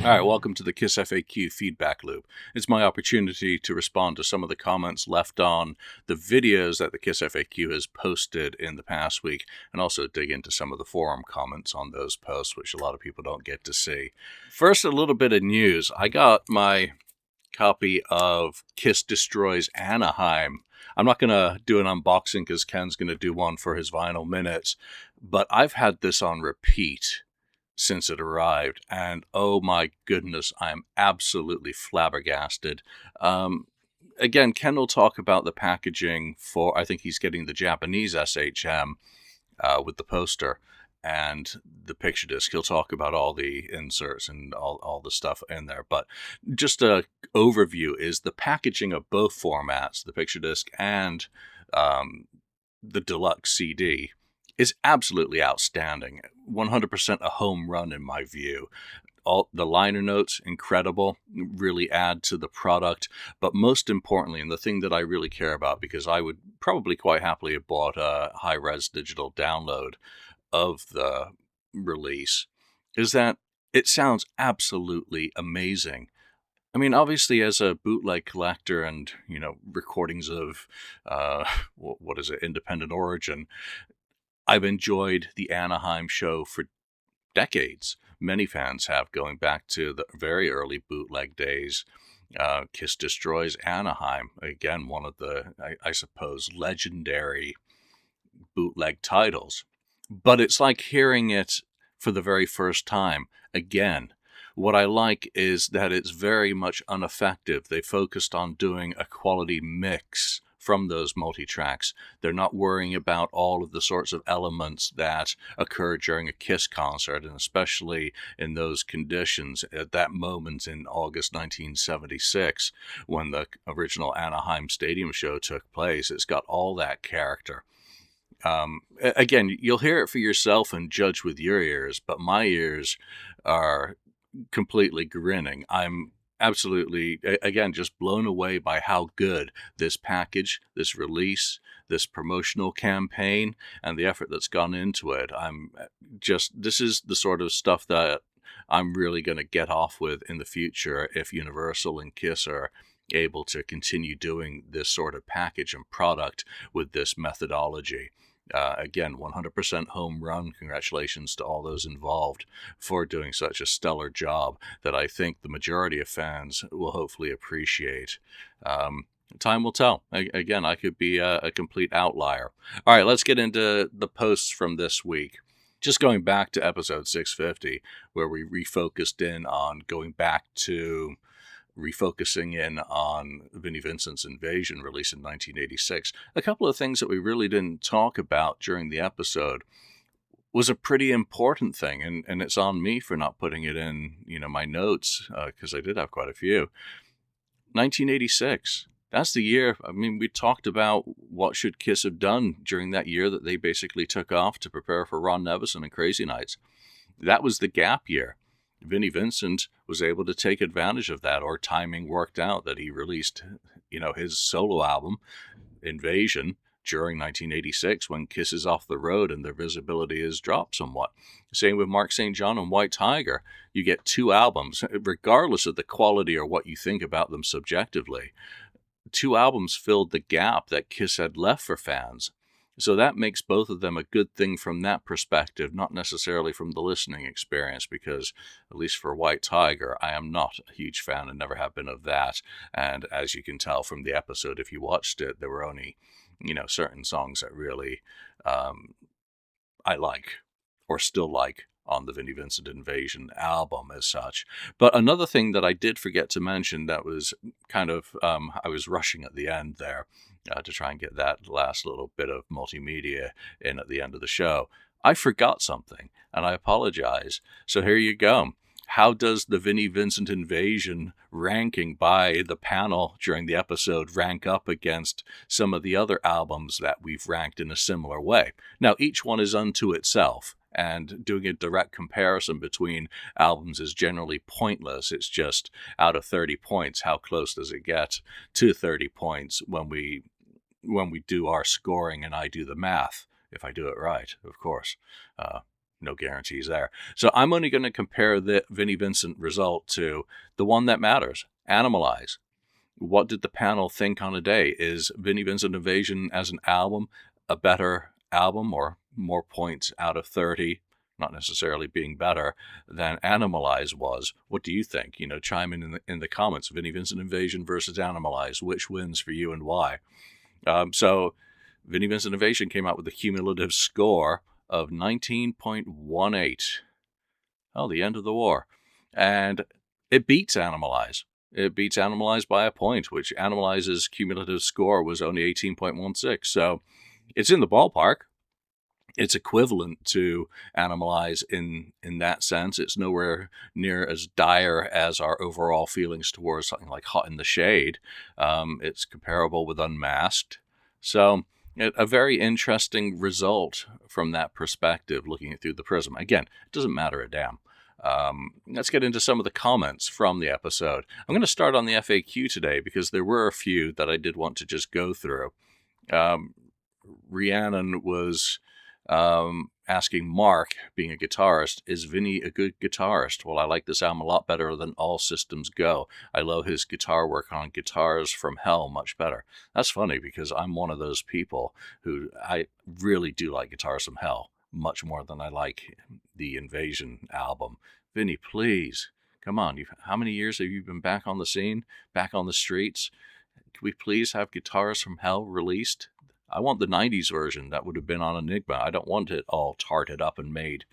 All right, welcome to the KissFAQ feedback loop. It's my opportunity to respond to some of the comments left on the videos that the KissFAQ has posted in the past week, and also dig into some of the forum comments on those posts, which a lot of people don't get to see. First, a little bit of news. I got my copy of Kiss Destroys Anaheim. I'm not going to do an unboxing because Ken's going to do one for his vinyl minutes, but I've had this on repeat since it arrived, and oh my goodness, I'm absolutely flabbergasted. Again, Ken will talk about the packaging for, I think he's getting the Japanese SHM with the poster and the picture disc. He'll talk about all the inserts and all the stuff in there, but just a overview is the packaging of both formats, the picture disc and the deluxe CD, is absolutely outstanding. 100% a home run in my view. All the liner notes, incredible, really add to the product. But most importantly, and the thing that I really care about, because I would probably quite happily have bought a high-res digital download of the release, is that it sounds absolutely amazing. I mean, obviously, as a bootleg collector and, recordings of, what is it, Independent Origin, I've enjoyed the Anaheim show for decades. Many fans have, going back to the very early bootleg days. Kiss Destroys Anaheim, again, one of the, I suppose, legendary bootleg titles. But it's like hearing it for the very first time again. What I like is that it's very much unaffected. They focused on doing a quality mix from those multi-tracks. They're not worrying about all of the sorts of elements that occur during a Kiss concert, and especially in those conditions at that moment in August 1976 when the original Anaheim Stadium show took place. It's got all that character. Again, you'll hear it for yourself and judge with your ears, but my ears are completely grinning. I'm absolutely, again, just blown away by how good this package, this release, this promotional campaign, and the effort that's gone into it. This is the sort of stuff that I'm really going to get off with in the future if Universal and Kiss are able to continue doing this sort of package and product with this methodology. Again, 100% home run. Congratulations to all those involved for doing such a stellar job that I think the majority of fans will hopefully appreciate. Time will tell. Again, I could be a complete outlier. All right, let's get into the posts from this week. Just going back to episode 650, where we refocused in on refocusing in on Vinnie Vincent's Invasion, released in 1986. A couple of things that we really didn't talk about during the episode was a pretty important thing, and it's on me for not putting it in, my notes, because I did have quite a few. 1986. That's the year. I mean, we talked about what should Kiss have done during that year that they basically took off to prepare for Ron Nevison and Crazy Nights. That was the gap year. Vinnie Vincent was able to take advantage of that, or timing worked out that he released, his solo album, Invasion, during 1986 when Kiss is off the road and their visibility has dropped somewhat. Same with Mark St. John and White Tiger. You get two albums, regardless of the quality or what you think about them subjectively. Two albums filled the gap that Kiss had left for fans. So that makes both of them a good thing from that perspective, not necessarily from the listening experience, because at least for White Tiger, I am not a huge fan and never have been of that. And as you can tell from the episode, if you watched it, there were only, certain songs that really I like or still like on the Vinnie Vincent Invasion album as such. But another thing that I did forget to mention that was kind of, I was rushing at the end there to try and get that last little bit of multimedia in at the end of the show. I forgot something, and I apologize. So here you go. How does the Vinnie Vincent Invasion ranking by the panel during the episode rank up against some of the other albums that we've ranked in a similar way? Now, each one is unto itself, and doing a direct comparison between albums is generally pointless. It's just, out of 30 points, how close does it get to 30 points when we do our scoring and I do the math, if I do it right, of course. no guarantees there. So I'm only going to compare the Vinnie Vincent result to the one that matters, Animalize. What did the panel think on a day? Is Vinnie Vincent Invasion as an album a better album, or more points out of 30, not necessarily being better, than Animalize was? What do you think? Chime in the comments. Vinnie Vincent Invasion versus Animalize. Which wins for you and why? So Vinnie Vincent Invasion came out with a cumulative score of 19.18. Oh, the end of the war. And it beats Animalize. It beats Animalize by a point, which Animalize's cumulative score was only 18.16. So it's in the ballpark. It's equivalent to Animalize in that sense. It's nowhere near as dire as our overall feelings towards something like Hot in the Shade. It's comparable with Unmasked. So a very interesting result from that perspective, looking it through the prism. Again, it doesn't matter a damn. Let's get into some of the comments from the episode. I'm going to start on the FAQ today because there were a few that I did want to just go through. Rhiannon was asking Mark, being a guitarist, is Vinnie a good guitarist? Well, I like this album a lot better than All Systems Go. I love his guitar work on Guitars from Hell much better. That's funny because I'm one of those people who I really do like Guitars from Hell much more than I like the Invasion album. Vinnie, please, come on. How many years have you been back on the scene, back on the streets? Can we please have Guitars from Hell released? I want the 90s version that would have been on Enigma. I don't want it all tarted up and made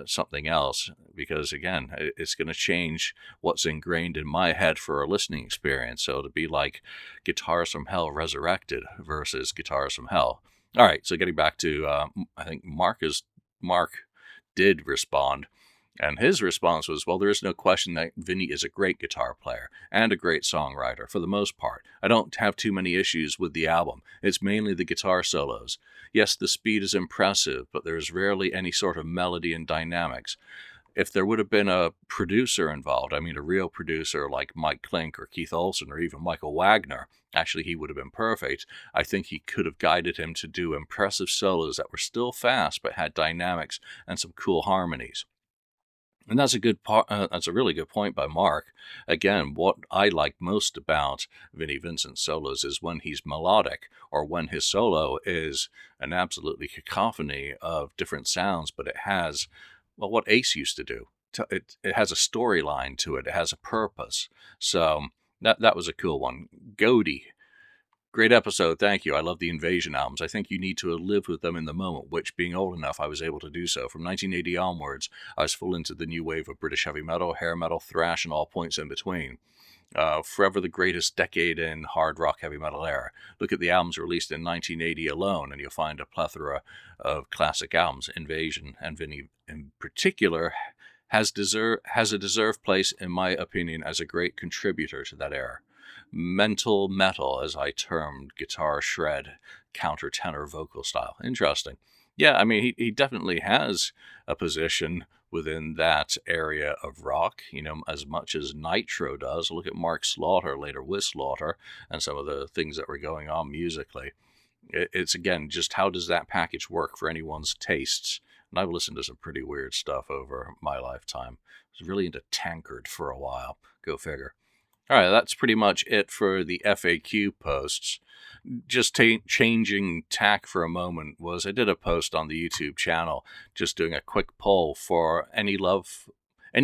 something else, because, again, it's going to change what's ingrained in my head for a listening experience. So to be like Guitars from Hell Resurrected versus Guitars from Hell. All right, so getting back to, I think Mark did respond. And his response was, well, there is no question that Vinnie is a great guitar player and a great songwriter for the most part. I don't have too many issues with the album. It's mainly the guitar solos. Yes, the speed is impressive, but there is rarely any sort of melody and dynamics. If there would have been a producer involved, I mean a real producer like Mike Klink or Keith Olsen or even Michael Wagner, actually he would have been perfect. I think he could have guided him to do impressive solos that were still fast but had dynamics and some cool harmonies. And that's a really good point by Mark. Again, what I like most about Vinnie Vincent's solos is when he's melodic, or when his solo is an absolutely cacophony of different sounds, but it has, well, what Ace used to do. It has a storyline to it. It has a purpose. So that was a cool one. Godey. Great episode, thank you. I love the Invasion albums. I think you need to live with them in the moment, which, being old enough, I was able to do so. From 1980 onwards, I was full into the new wave of British heavy metal, hair metal, thrash, and all points in between. Forever the greatest decade in hard rock heavy metal era. Look at the albums released in 1980 alone, and you'll find a plethora of classic albums. Invasion, and Vinnie in particular, has a deserved place, in my opinion, as a great contributor to that era. Mental metal, as I termed guitar shred, counter-tenor vocal style. Interesting. Yeah, I mean, he definitely has a position within that area of rock, as much as Nitro does. Look at Mark Slaughter, later with Slaughter, and some of the things that were going on musically. It's, again, just how does that package work for anyone's tastes? And I've listened to some pretty weird stuff over my lifetime. I was really into Tankard for a while. Go figure. All right, that's pretty much it for the FAQ posts. Just changing tack for a moment was I did a post on the YouTube channel just doing a quick poll for any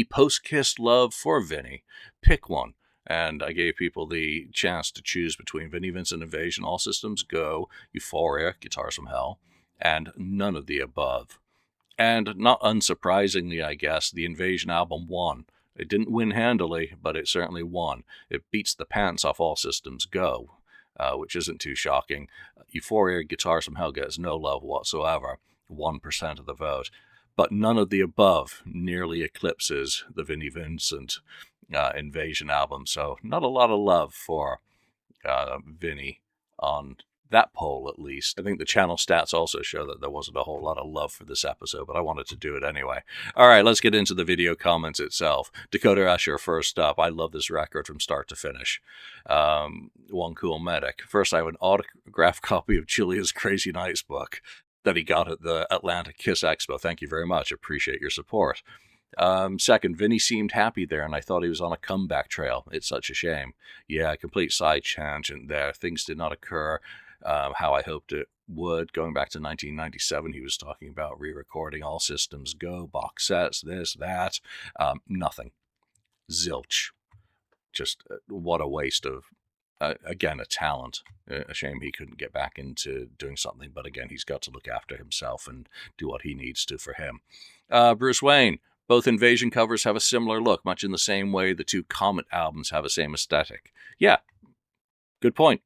post-Kiss love for Vinnie. Pick one. And I gave people the chance to choose between Vinnie Vincent Invasion, All Systems Go, Euphoria, Guitars from Hell, and none of the above. And not unsurprisingly, I guess, the Invasion album won. It didn't win handily, but it certainly won. It beats the pants off All Systems Go, which isn't too shocking. Euphoria, Guitars from Hell gets no love whatsoever, 1% of the vote. But none of the above nearly eclipses the Vinnie Vincent Invasion album. So not a lot of love for Vinnie on that poll, at least. I think the channel stats also show that there wasn't a whole lot of love for this episode, but I wanted to do it anyway. All right, let's get into the video comments itself. Dakota Usher first up. I love this record from start to finish. One Cool Medic. First, I have an autographed copy of Julia's Crazy Nights book. that he got at the Atlanta Kiss Expo. Thank you very much. Appreciate your support. Second, Vinnie seemed happy there, and I thought he was on a comeback trail. It's such a shame. Yeah, complete side tangent there. Things did not occur how I hoped it would. Going back to 1997, he was talking about re-recording All Systems Go, box sets, this, that. Nothing. Zilch. Just what a waste of, again, a talent. A shame he couldn't get back into doing something, but again, he's got to look after himself and do what he needs to for him. Bruce Wayne. Both Invasion covers have a similar look, much in the same way the two Comet albums have the same aesthetic. Yeah, good point.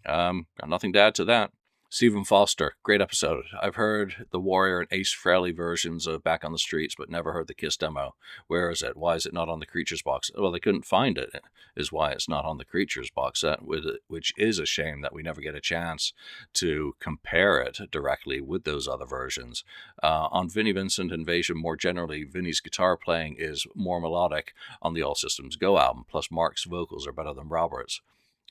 Got nothing to add to that. Stephen Foster, great episode. I've heard the Warrior and Ace Frehley versions of Back on the Streets, but never heard the Kiss demo. Where is it? Why is it not on the Creatures box? Well, they couldn't find it, is why it's not on the Creatures box set, which is a shame that we never get a chance to compare it directly with those other versions. On Vinnie Vincent Invasion, more generally, Vinnie's guitar playing is more melodic on the All Systems Go album, plus Mark's vocals are better than Robert's.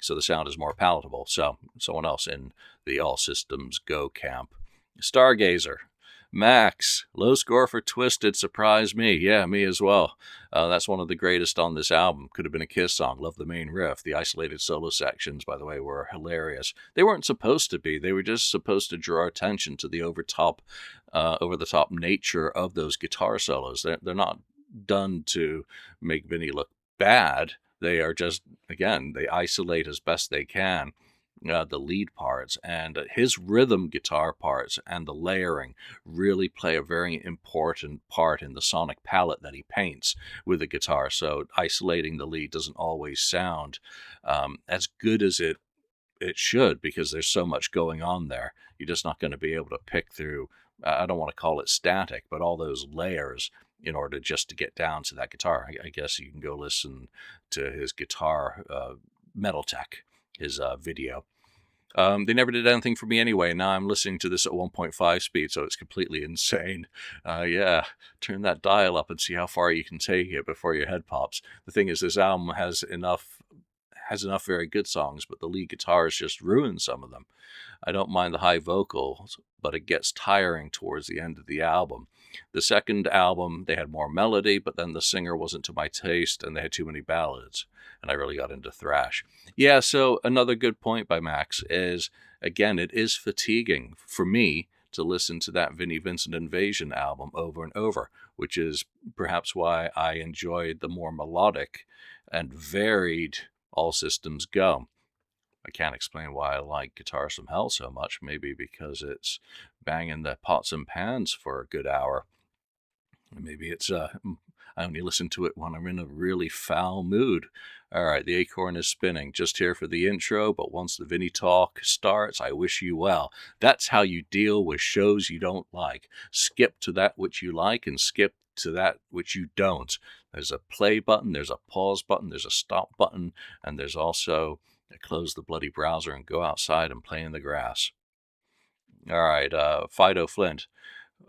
So the sound is more palatable. So someone else in the All Systems Go camp. Stargazer. Max. Low score for Twisted. Surprised me. Yeah, me as well. That's one of the greatest on this album. Could have been a Kiss song. Love the main riff. The isolated solo sections, by the way, were hilarious. They weren't supposed to be. They were just supposed to draw attention to the over-the-top nature of those guitar solos. They're not done to make Vinnie look bad. They are just, again, they isolate as best they can the lead parts, and his rhythm guitar parts and the layering really play a very important part in the sonic palette that he paints with the guitar. So isolating the lead doesn't always sound as good as it should, because there's so much going on there. You're just not going to be able to pick through, I don't want to call it static, but all those layers in order just to get down to that guitar. I guess you can go listen to his guitar, Metal Tech, his video. They never did anything for me anyway. Now I'm listening to this at 1.5 speed, so it's completely insane. Yeah, turn that dial up and see how far you can take it before your head pops. The thing is, this album has enough very good songs, but the lead guitars just ruin some of them. I don't mind the high vocals, but it gets tiring towards the end of the album. The second album, they had more melody, but then the singer wasn't to my taste, and they had too many ballads, and I really got into thrash. Yeah, so another good point by Max is, again, it is fatiguing for me to listen to that Vinnie Vincent Invasion album over and over, which is perhaps why I enjoyed the more melodic and varied All Systems Go. I can't explain why I like Guitars from Hell so much. Maybe because it's banging the pots and pans for a good hour. Maybe it's I only listen to it when I'm in a really foul mood. All right, the acorn is spinning. Just here for the intro, but once the Vinnie talk starts, I wish you well. That's how you deal with shows you don't like. Skip to that which you like and skip to that which you don't. There's a play button, there's a pause button, there's a stop button, and there's also close the bloody browser and go outside and play in the grass. All right, Fido Flint.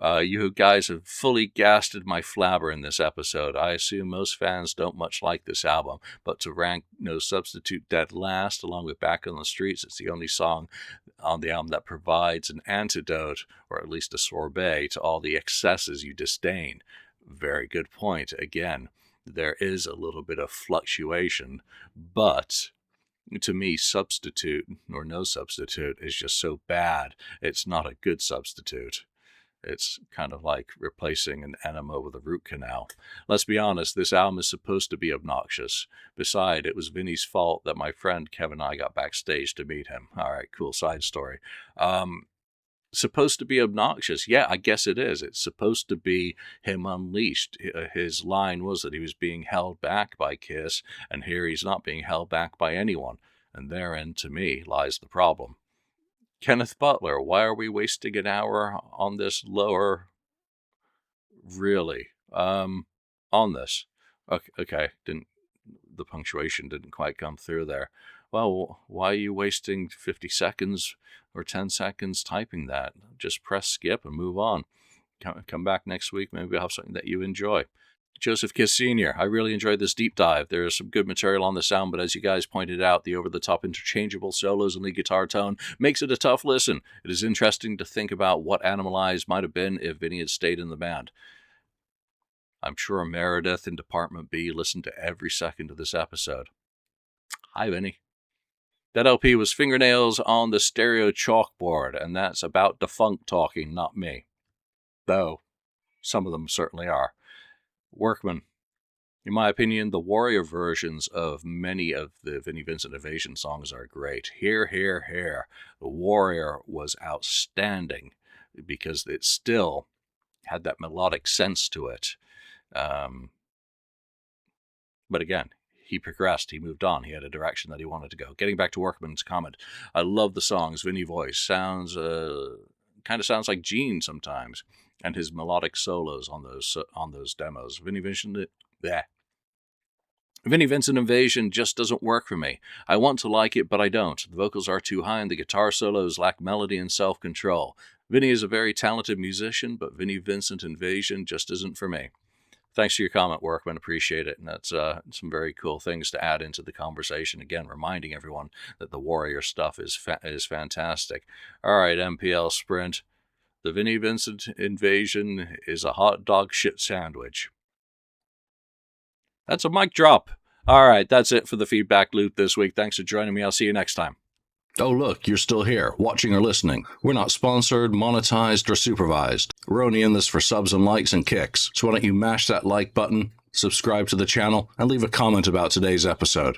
You guys have fully gasted my flabber in this episode. I assume most fans don't much like this album, but to rank No Substitute dead last, along with Back on the Streets, it's the only song on the album that provides an antidote, or at least a sorbet, to all the excesses you disdain. Very good point. Again, there is a little bit of fluctuation, but to me, Substitute, or No Substitute, is just so bad, it's not a good substitute. It's kind of like replacing an enema with a root canal. Let's be honest, this album is supposed to be obnoxious. Besides, it was Vinnie's fault that my friend Kevin and I got backstage to meet him. All right, cool side story. Supposed to be obnoxious. Yeah, I guess it is. It's supposed to be him unleashed. His line was that he was being held back by Kiss, and here he's not being held back by anyone. And therein, to me, lies the problem. Kenneth Butler, why are we wasting an hour on this lower? Really? On this? Okay, the punctuation didn't quite come through there. Well, why are you wasting 50 seconds or 10 seconds typing that? Just press skip and move on. Come back next week. Maybe we'll have something that you enjoy. Joseph Kiss Sr., I really enjoyed this deep dive. There is some good material on the sound, but as you guys pointed out, the over-the-top interchangeable solos and lead guitar tone makes it a tough listen. It is interesting to think about what Animalize might have been if Vinnie had stayed in the band. I'm sure Meredith in Department B listened to every second of this episode. Hi, Vinnie. That LP was Fingernails on the Stereo Chalkboard, and that's about defunct talking, not me. Though, some of them certainly are. Workman. In my opinion, the Warrior versions of many of the Vinnie Vincent Invasion songs are great. Here, Here, Here. The Warrior was outstanding because it still had that melodic sense to it. But again, he progressed, he moved on, he had a direction that he wanted to go. Getting back to Workman's comment, I love the songs. Vinnie voice sounds kind of sounds like Gene sometimes, and his melodic solos on those demos. Vinnie Vincent Invasion just doesn't work for me. I want to like it, but I don't. The vocals are too high and the guitar solos lack melody and self-control. Vinnie is a very talented musician, but Vinnie Vincent Invasion just isn't for me. Thanks for your comment, Workman. Appreciate it. And that's some very cool things to add into the conversation. Again, reminding everyone that the Warrior stuff is fantastic. All right, MPL Sprint. The Vinnie Vincent Invasion is a hot dog shit sandwich. That's a mic drop. All right, that's it for the feedback loop this week. Thanks for joining me. I'll see you next time. Oh, look, you're still here, watching or listening. We're not sponsored, monetized, or supervised. We're only in this for subs and likes and kicks. So why don't you mash that like button, subscribe to the channel, and leave a comment about today's episode.